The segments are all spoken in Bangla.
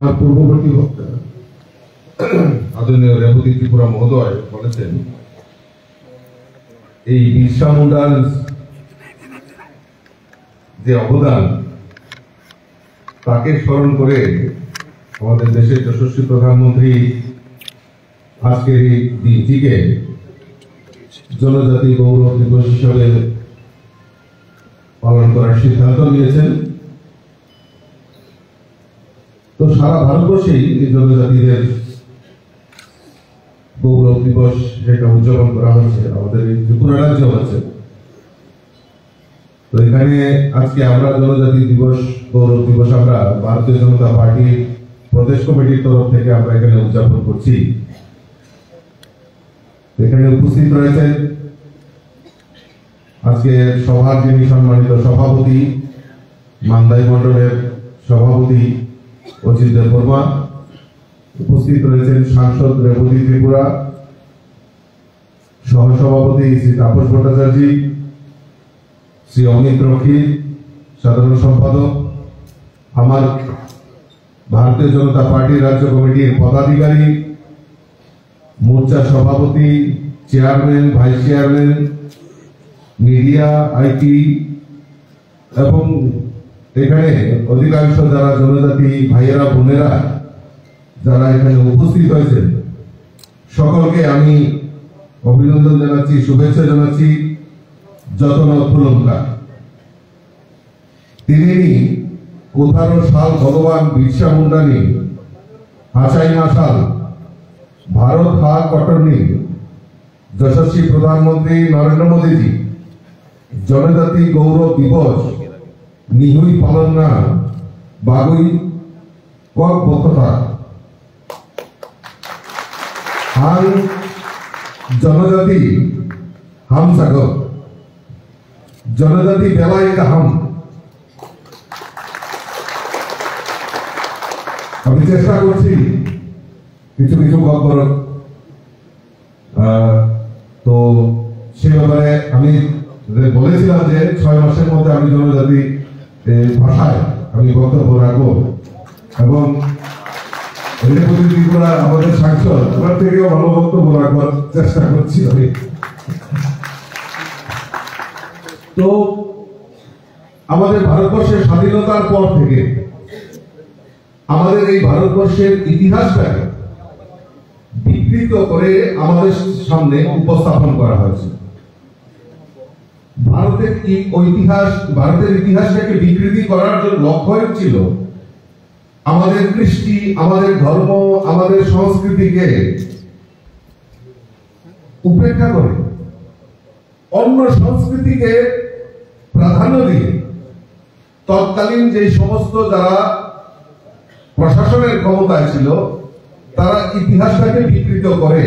পূর্ববর্তী বক্তা আদরণীয় রেবতী ত্রিপুরা মহোদয় বলেছেন, এই বিরসা মুন্ডার যে অবদান তাকে স্মরণ করে আমাদের দেশের যশস্বী প্রধানমন্ত্রী আজকের এই দিনটিকে জনজাতি গৌরব দিবস হিসাবে পালন করার সিদ্ধান্ত নিয়েছেন। তো সারা ভারতবর্ষেই এই জনজাতিদের গৌরব দিবস যেটা উদযাপন করা হচ্ছে, আমাদের এই ত্রিপুরা রাজ্য হচ্ছে। তো এখানে আজকে আমরা জনজাতি দিবস গৌরব দিবস আমরা ভারতীয় জনতা পার্টি প্রদেশ কমিটির তরফ থেকে আমরা এখানে উদযাপন করছি। এখানে উপস্থিত রয়েছেন আজকে সভার যিনি সম্মানিত সভাপতি, মান্দাই মন্ডলের সভাপতি অজিত দেববর্মা, উপস্থিত রয়েছেন সাংসদ রেবতী ত্রিপুরা, সহসভাপতি শ্রী তাপস ভট্টাচার্য, শ্রী অমিত রক্ষী সাধারণ সম্পাদক, আমার ভারতীয় জনতা পার্টির রাজ্য কমিটির পদাধিকারী, মোর্চা সভাপতি, chairman, vice chairman, media, IT এবং এখানে অধিকাংশ যারা জনজাতি ভাইয়েরা বোনেরা যারা এখানে উপস্থিত হয়েছেন, সকলকে আমি অভিনন্দন জানাচ্ছি, শুভেচ্ছা জানাচ্ছি। যতন ফুলঙ্কার তিনি 18 সাল ভগবান বিরসা মুন্ডা নি হাসাই মাসাল ভারত হা কটনি যশস্বী প্রধানমন্ত্রী নরেন্দ্র মোদীজি জনজাতি গৌরব দিবস নিহুই পালন না বাগুই কক বক্তা হাল জনজাতি হাম সাগর জনজাতি বেলায় হাম। আমি চেষ্টা করছি কিছু কিছু খবর, তো সে ব্যাপারে আমি বলেছিলাম যে 6 মাসের মধ্যে আমি জনজাতি ভাষায় আমি বক্তব্য রাখবো এবং রেবতী ত্রিপুরা আমাদের সাংসদ ওনার থেকেও ভালো বক্তব্য রাখবার চেষ্টা করছি আমি। তো আমাদের ভারতবর্ষের স্বাধীনতার পর থেকে আমাদের এই ভারতবর্ষের ইতিহাসটাকে বিকৃত করে আমাদের সামনে উপস্থাপন করা হয়েছে। ভারতের ইতিহাসটাকে বিকৃতি করার জন্য লক্ষ্য ছিল আমাদের কৃষ্টি, আমাদের ধর্ম, আমাদের সংস্কৃতিকে উপেক্ষা করে অন্য সংস্কৃতিকে প্রাধান্য দিয়ে তৎকালীন যে সমস্ত যারা প্রশাসনের ক্ষমতায় ছিল তারা ইতিহাসটাকে বিকৃত করে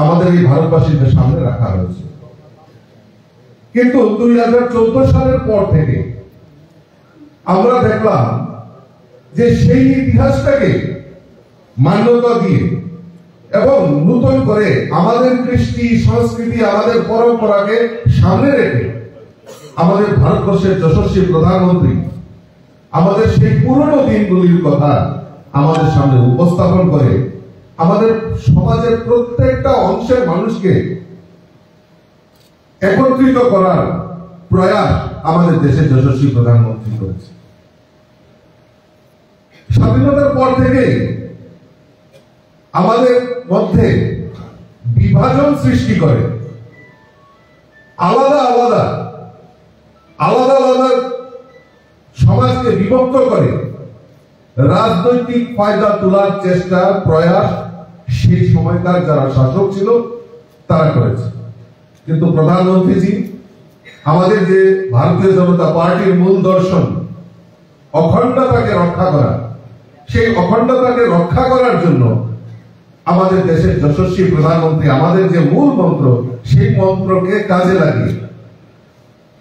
আমাদের এই ভারতবাসীদের সামনে রাখা হয়েছে। কিন্তু 2014 সালের পর থেকে আমরা দেখলাম যে সেই ইতিহাসটাকে মান্যতা দিয়ে এবং নতুন করে আমাদের কৃষ্টি সংস্কৃতি, আমাদের পরম্পরাকে সামনে রেখে আমাদের ভারতবর্ষের যশস্বী প্রধানমন্ত্রী আমাদের সেই পুরনো দিনগুলির কথা আমাদের সামনে উপস্থাপন করে আমাদের সমাজের প্রত্যেকটা অংশের মানুষকে একত্রিত করার প্রয়াস আমাদের দেশের যশস্বী প্রধানমন্ত্রী করেছে। স্বাধীনতার পর থেকে আমাদের মধ্যে বিভাজন সৃষ্টি করে আলাদা আলাদা সমাজকে বিভক্ত করে রাজনৈতিক ফায়দা তোলার চেষ্টা প্রয়াস সেই সময়কার যারা শাসক ছিল তারা করেছে। কিন্তু প্রধানমন্ত্রীজি আমাদের যে ভারতীয় জনতা পার্টির মূল দর্শন অখণ্ডতাকে রক্ষা করা, সেই অখণ্ডতাকে রক্ষা করার জন্য আমাদের দেশের যশস্বী প্রধানমন্ত্রী আমাদের যে মূল মন্ত্র সেই মন্ত্রকে কাজে লাগিয়ে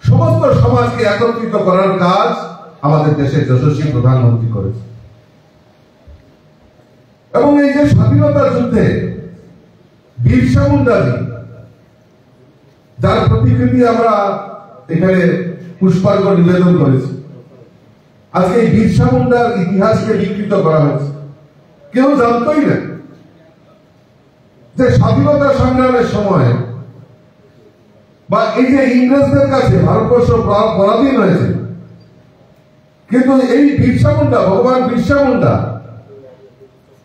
সমস্ত সমাজকে একত্রিত করার কাজ আমাদের দেশের যশস্বী প্রধানমন্ত্রী করেছে। এবং এই যে স্বাধীনতার যুদ্ধে বিরসা মুন্ডাজি যার প্রতিকৃতি আমরা এখানে পুষ্পার্ঘ্য নিবেদন করেছি, আজকে এই বিরসা মুন্ডার ইতিহাসকে বিকৃত করা হয়েছে। কেউ জানতই না যে স্বাধীনতা সংগ্রামের সময় বা এই যে ইংরেজদের কাছে ভারতবর্ষ পরাধীন হয়েছে, কিন্তু এই বিরসা মুন্ডা, ভগবান বিরসা মুন্ডা,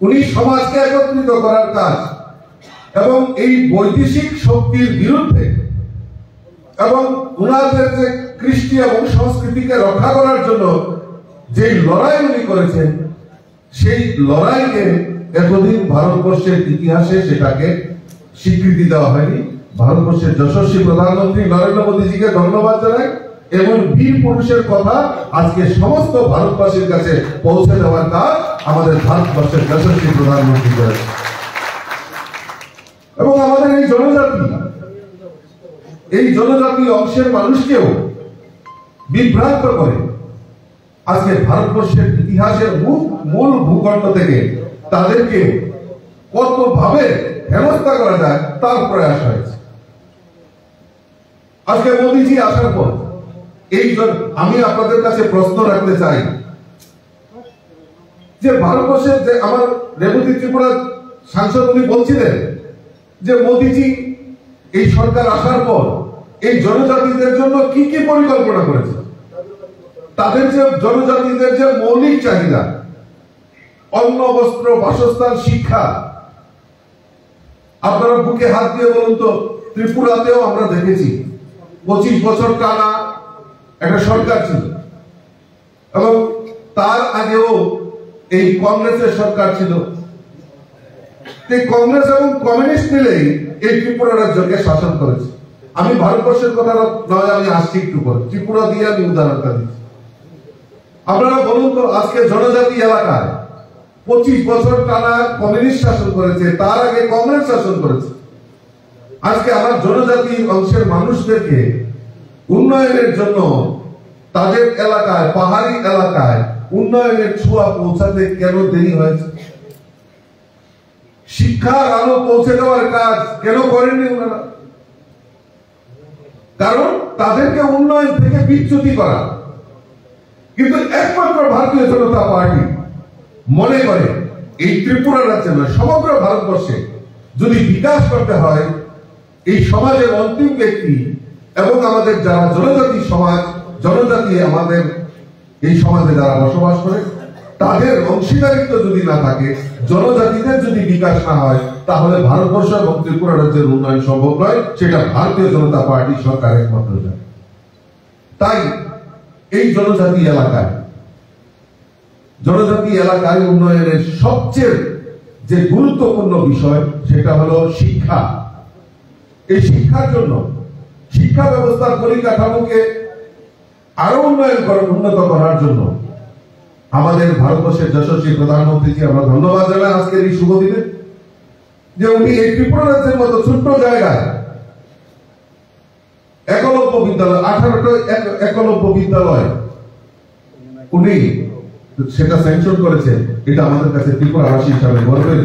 উনি সমাজকে একত্রিত করার কাজ এবং এই বৈদেশিক শক্তির বিরুদ্ধে এবং উনাদের যে কৃষ্টি এবং সংস্কৃতিকে রক্ষা করার জন্য যে লড়াই উনি করেছেন, সেই লড়াইকে এতদিন ভারতবর্ষের ইতিহাসে সেটাকে স্বীকৃতি দেওয়া হয়নি। ভারতবর্ষের যশস্বী প্রধানমন্ত্রী নরেন্দ্র মোদীজিকে ধন্যবাদ জানাই এবং বীর পুরুষের কথা আজকে সমস্ত ভারতবাসীর কাছে পৌঁছে দেওয়ার কাজ আমাদের ভারতবর্ষের যশস্বী প্রধানমন্ত্রী করেছে। এবং আমাদের এই জনজাতি অংশের মানুষকেও বিভ্রান্ত করে আজকে ভারতবর্ষের ইতিহাসের মূল ভূখণ্ড থেকে তাদেরকে কতভাবে হেনস্থা করা যায় তার প্রয়াস হয়েছে। আজকে মোদীজি আসার পর আমি আপনাদের কাছে প্রশ্ন রাখতে চাই যে ভারতবর্ষের যে আমার রেবতী ত্রিপুরা সাংসদ উনি বলছিলেন যে মোদীজি এই সরকার আসার পর এই জনজাতিদের জন্য কি কি পরিকল্পনা করেছে, তাদের যে জনজাতিদের যে মৌলিক চাহিদা, অন্ন, বস্ত্র, বাসস্থান, শিক্ষা, আপনারা বুকে হাত দিয়ে বলুন তো, ত্রিপুরাতেও আমরা দেখেছি 25 বছর টানা একটা সরকার ছিল এবং তার আগেও এই কংগ্রেসের সরকার ছিল। কংগ্রেস এবং কমিউনিস্ট মিলেই এই ত্রিপুরা রাজ্যকে শাসন করেছে। আমি ভারতবর্ষের কথা নয়, আমি আসছি একটু পর, ত্রিপুরা দিয়ে আমি উদাহরণটা দিচ্ছি। আপনারা বলুন তো, আজকে জনজাতি এলাকায় 25 বছর টানা কমিউনিস্ট শাসন করেছে, তার আগে কংগ্রেস শাসন করেছে। আজকে আমার জনজাতি অংশের মানুষদেরকে উন্নয়নের জন্য তাদের এলাকায়, পাহাড়ি এলাকায় উন্নয়নের ছোঁয়া পৌঁছাতে কেন দেরি হয়েছে? শিক্ষার আলো পৌঁছে দেওয়ার কাজ কেন করেননি ওনারা? কারণ তাদেরকে উন্নয়ন থেকে বিচ্যুতি করা। কিন্তু একমাত্র ভারতীয় জনতা পার্টি মনে করে এই ত্রিপুরা রাজ্যে নয়, সমগ্র ভারতবর্ষে যদি বিকাশ করতে হয়, এই সমাজের অন্তিম ব্যক্তি এবং আমাদের যারা জনজাতি সমাজ, জনজাতি আমাদের এই সমাজে যারা বসবাস করে, তাদের অংশীদারিত্ব যদি না থাকে, জনজাতিদের যদি বিকাশ না হয়, তাহলে ভারতবর্ষ এবং ত্রিপুরা রাজ্যের উন্নয়ন সম্ভব নয়। সেটা ভারতীয় জনতা পার্টি সরকার একমাত্র জানে। তাই এই জনজাতি এলাকায় উন্নয়নের সবচেয়ে যে গুরুত্বপূর্ণ বিষয় সেটা হলো শিক্ষা। এই শিক্ষার জন্য শিক্ষা ব্যবস্থার পরিকাঠামোকে আরো উন্নত করার জন্য আমাদের ভারতবর্ষের যশস্বী প্রধানমন্ত্রীকে আমরা ধন্যবাদ জানাই আজকের এই শুভ দিনে, যে উনি এই ত্রিপুরা রাজ্যের মতো ছোট্ট জায়গায় একলব্য বিদ্যালয়, 18টা একলব্য বিদ্যালয় উনি সেটা স্যাংশন করেছেন। এটা আমাদের কাছে ত্রিপুরাবাসী হিসাবে গর্বের।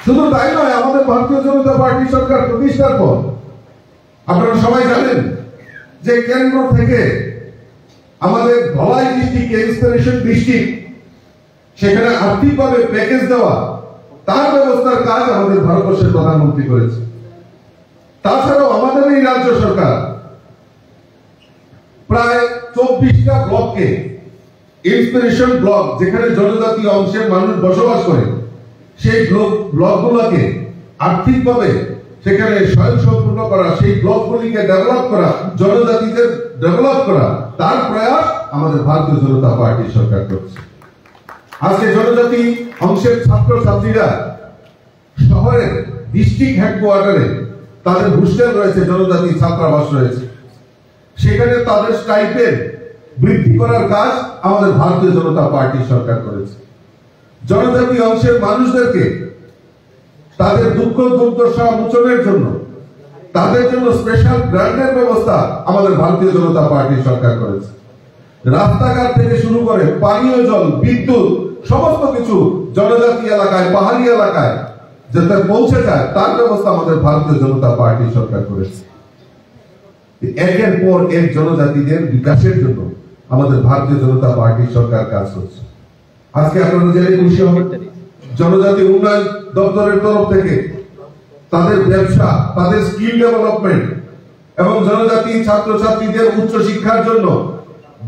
শুধু তাই নয়, আমাদের ভারতীয় জনতা পার্টি সরকার প্রতিষ্ঠার পর আপনারা সবাই জানেন যে কেন্দ্র থেকে আমাদের ধলাই ডিস্ট্রিক্ট, ইন্সপিরেশন ডিস্ট্রিক্ট, সেখানে আর্থিকভাবে প্যাকেজ দেওয়া, তার ব্যবস্থার কাজ আমাদের ভারতবর্ষের প্রধানমন্ত্রী করেছে। তাছাড়াও আমাদের এই রাজ্য সরকার প্রায় 24টা ব্লককে ইন্সপিরেশন ব্লক, যেখানে জনজাতি অংশের মানুষ বসবাস করে, সেই ব্লকগুলোকে আর্থিকভাবে সেখানে স্বয়ংসম্পূর্ণ করা, সেই ব্লকগুলিকে ডেভেলপ করা, জনজাতিদের ডেভেলপ করা, তার প্রয়াস আমাদের ভারতীয় জনতা পার্টি সরকার করছে। আজকে জনজাতি অংশের ছাত্রছাত্রীরা শহরের ডিস্ট্রিক্ট হেডকোয়ার্টারে তাদের হোস্টেল রয়েছে, জনজাতি ছাত্রাবাস রয়েছে, সেখানে তাদের স্টাইপেন্ড বৃদ্ধি করার কাজ আমাদের ভারতীয় জনতা পার্টি সরকার করেছে। জনজাতি অংশের মানুষদেরকে তাদের দুঃখ দুর্দশা মোচনের জন্য তাদের জন্য স্পেশাল গ্রান্টের ব্যবস্থা আমাদের ভারতীয় জনতা পার্টি সরকার করেছে। রাস্তাঘাট থেকে শুরু করে পানীয় জল, বিদ্যুৎ, সমস্ত কিছু জনজাতি এলাকায়, পাহাড়ি এলাকায় যাতে পৌঁছে যায়, তার ব্যবস্থা আমাদের ভারতীয় জনতা পার্টি সরকার করেছে। একের পর এক জনজাতিদের বিকাশের জন্য আমাদের ভারতীয় জনতা পার্টি সরকার কাজ করছে। আজকে আপনারা জেনে খুশি হবেন, জনজাতি উন্নয়ন দপ্তরের তরফ থেকে তাদের ব্যবসা, তাদের স্কিল ডেভেলপমেন্ট এবং জনজাতি ছাত্রছাত্রীদের উচ্চ শিক্ষার জন্য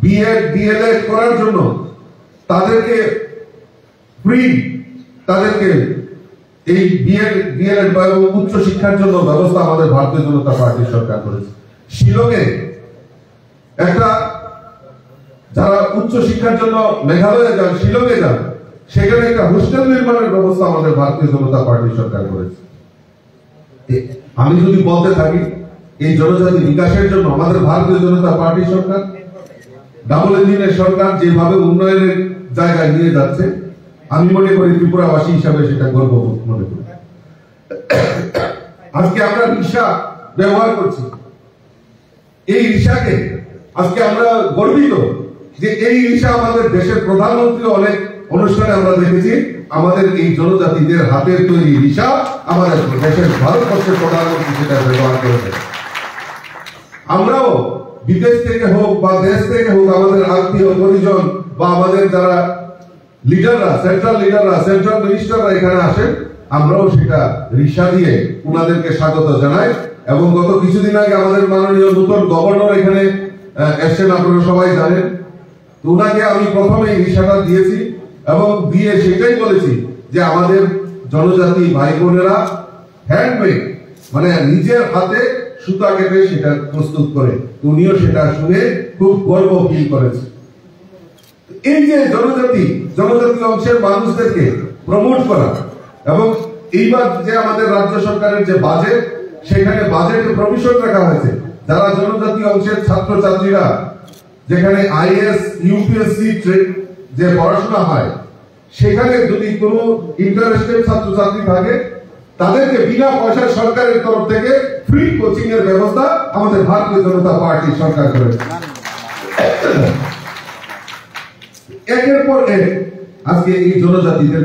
বিএড ডিএলএড করার জন্য তাদেরকে ফ্রি, তাদেরকে এই বিএড ডিএলএড বা উচ্চ শিক্ষার জন্য ব্যবস্থা আমাদের ভারতীয় জনতা পার্টির সরকার করেছে। শিলংয়ে একটা, যারা উচ্চ শিক্ষার জন্য মেঘালয়ে যান, শিলংয়ে যান, সেখানে একটা হোস্টেল নির্মাণের ব্যবস্থা আমাদের ভারতীয় জনতা পার্টির সরকার করেছে। আমি যদি বলতে থাকি এই জনজাতি বিকাশের জন্য আমাদের ভারতীয় জনতা পার্টির সরকার, ডাবল ইঞ্জিনের সরকার যেভাবে উন্নয়নের জায়গায় নিয়ে যাচ্ছে, আমি মনে করি ত্রিপুরাবাসী হিসাবে সেটা গর্ববোধ মনে করি। আজকে আমরা রিক্সা ব্যবহার করছি, এই রিক্সাকে আজকে আমরা গর্বিত যে এই রিক্সা আমাদের দেশের প্রধানমন্ত্রী অনেক অনুষ্ঠানে আমরা দেখেছি আমাদের এই জনজাতিদের হাতের তৈরি রিক্সা আমাদের দেশের ভারতবর্ষের প্রধানমন্ত্রী সেটা ব্যবহার করেছে। আমরাও বিদেশ থেকে হোক বা দেশ থেকে হোক আমাদের আত্মীয় পরিজন বা আমাদের যারা লিডাররা, সেন্ট্রাল মিনিস্টাররা এখানে আসেন, আমরাও সেটা রিক্সা দিয়ে উনাদেরকে স্বাগত জানাই। এবং গত কিছুদিন আগে আমাদের মাননীয় নতুন গভর্নর এখানে এসেছেন, আপনারা সবাই জানেন। উনাকে আমি প্রথমে এই রিক্সাটা দিয়েছি এবং দিয়ে সেটাই বলেছি যে আমাদের জনজাতি ভাই বোনেরা হ্যান্ডমেড, মানে নিজের হাতে সুতা কেটে সেটা প্রস্তুত করে, উনিও সেটা শুনে খুব গর্ব ফিল করেছে। এই যে জনজাতি অংশের মানুষদেরকে প্রমোট করা এবং এইবার যে আমাদের রাজ্য সরকারের যে বাজেট, সেখানে বাজেটে প্রভিশন রাখা হয়েছে যারা জনজাতি অংশের ছাত্রছাত্রীরা যেখানে আইএএস ইউপিএসসি যে পড়াশোনা হয়, সেখানে যদি কোনো ইন্টারেস্টেড ছাত্রছাত্রী থাকে তাদেরকে বিনা পয়সায় সরকারের তরফ থেকে ফ্রি কোচিং এর ব্যবস্থা আমাদের ভারতীয় জনতা পার্টি সরকার করেছে। একের পর এক আজকে এই জনজাতিদের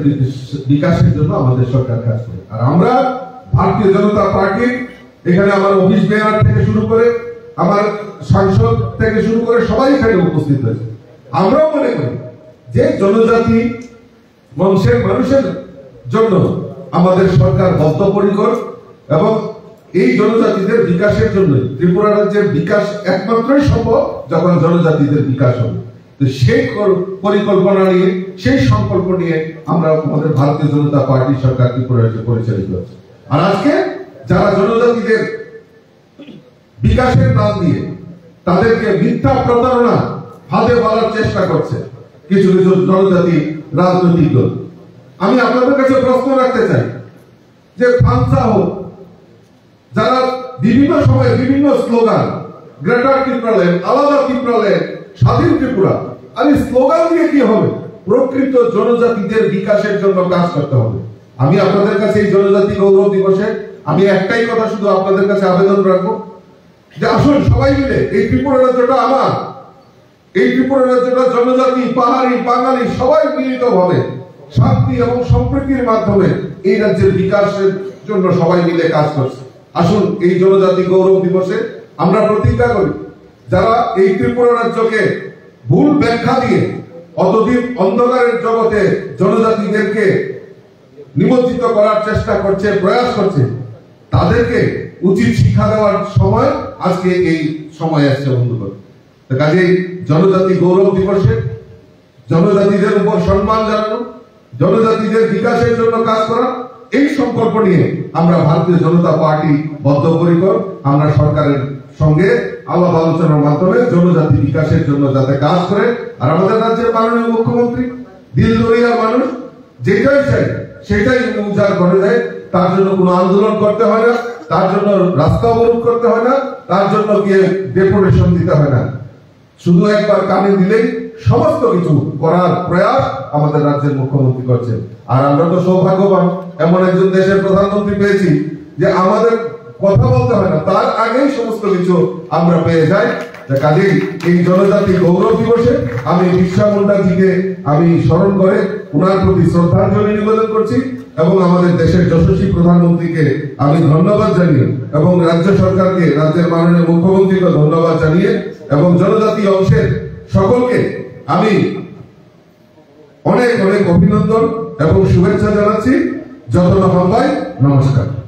বিকাশের জন্য আমাদের সরকার কাজ করে। আর আমরা ভারতীয় জনতা পার্টি এখানে আমার অফিস বেয়ার থেকে শুরু করে আমার সাংসদ থেকে শুরু করে সবাই এখানে উপস্থিত হয়েছে। আমরাও মনে করি যে জনজাতি বংশের মানুষের জন্য আমাদের সরকার বদ্ধপরিকর এবং এই জনজাতিদের বিকাশের জন্য ত্রিপুরা রাজ্যের বিকাশ একমাত্রই সম্ভব যখন জনজাতিদের বিকাশ হবে। তো সেই পরিকল্পনা নিয়ে, সেই সংকল্প নিয়ে আমরা আমাদের ভারতীয় জনতা পার্টি সরকার ত্রিপুরা রাজ্যে পরিচালিত হচ্ছে। আর আজকে যারা জনজাতিদের বিকাশের নাম দিয়ে তাদেরকে মিথ্যা প্রতারণা হাতে বলার চেষ্টা করছে কিছু কিছু জনজাতি রাজনৈতিক দল, আমি আপনাদের কাছে প্রশ্ন রাখতে চাই যে ফাংসা হোক, যারা বিভিন্ন সময়ে বিভিন্ন স্লোগান, গ্রেটার ত্রিপুরাল্যান্ড, আলাদা ত্রিপুরাল্যান্ড, স্বাধীন ত্রিপুরা, আর এই স্লোগান দিয়ে কি হবে? প্রকৃত জনজাতিদের বিকাশের জন্য কাজ করতে হবে। আমি আপনাদের কাছে এই জনজাতি গৌরব দিবসে আমি একটাই কথা শুধু আপনাদের কাছে আবেদন রাখবো যে আসুন সবাই মিলে এই ত্রিপুরা রাজ্যটা আমার, এই ত্রিপুরা রাজ্যটা জনজাতি, পাহাড়ি, বাঙালি সবাই মিলিত ভাবে শান্তি এবং সম্প্রীতির মাধ্যমে এই রাজ্যের বিকাশের জন্য সবাই মিলে কাজ করছে। আসুন এই জনজাতি গৌরব দিবসে আমরা প্রতিজ্ঞা করি, যারা এই ত্রিপুরা রাজ্যকে ভুল ব্যাখ্যা দিয়ে অতদিন অন্ধকারের জগতে জনজাতিদেরকে নিমজ্জিত করার চেষ্টা করছে, প্রয়াস করছে, তাদেরকে উচিত শিক্ষা দেওয়ার সময় আজকে এই সময় আসছে বন্ধুগণ। কাজেই জনজাতি গৌরব দিবসে জনজাতিদের উপর সম্মান জানানো, জনজাতিদের বিকাশের জন্য কাজ করা, এই সংকল্প নিয়ে আমরা ভারতীয় জনতা পার্টি বদ্ধপরিকর। আমরা সরকারের সঙ্গে আলাপ আলোচনার মাধ্যমে জনজাতি বিকাশের জন্য যাতে কাজ করে। আর আমাদের রাজ্যের মাননীয় মুখ্যমন্ত্রী দিল দরিয়ার মানুষ যেটাই চাই সেটাই উজাড় করে দেয়। তার জন্য কোনো আন্দোলন করতে হয় না, তার জন্য রাস্তা অবরোধ করতে হয় না, তার জন্য গিয়ে ডেপুটেশন দিতে হয় না, শুধু একবার কানে দিলেই সমস্ত কিছু করার প্রয়াস আমাদের রাজ্যের মুখ্যমন্ত্রী করছেন। আর আমরা তো সৌভাগ্যবান, এমন একজন দেশের প্রধানমন্ত্রী পেয়েছি যে আমাদের কথা বলতে হয় না, তার আগেই সমস্ত কিছু আমরা পেয়ে যাই। কাজেই এই জনজাতি গৌরব দিবসে আমি বিরসা মুন্ডাজিকে আমি স্মরণ করে ওনার প্রতি শ্রদ্ধাঞ্জলি নিবেদন করছি এবং আমাদের দেশের যশস্বী প্রধানমন্ত্রীকে আমি ধন্যবাদ জানিয়ে এবং রাজ্য সরকারকে, রাজ্যের মাননীয় মুখ্যমন্ত্রীকে ধন্যবাদ জানিয়ে এবং জনজাতি অংশের সকলকে আমি অনেক অনেক অভিনন্দন এবং শুভেচ্ছা জানাচ্ছি। যতটা ভাই, নমস্কার।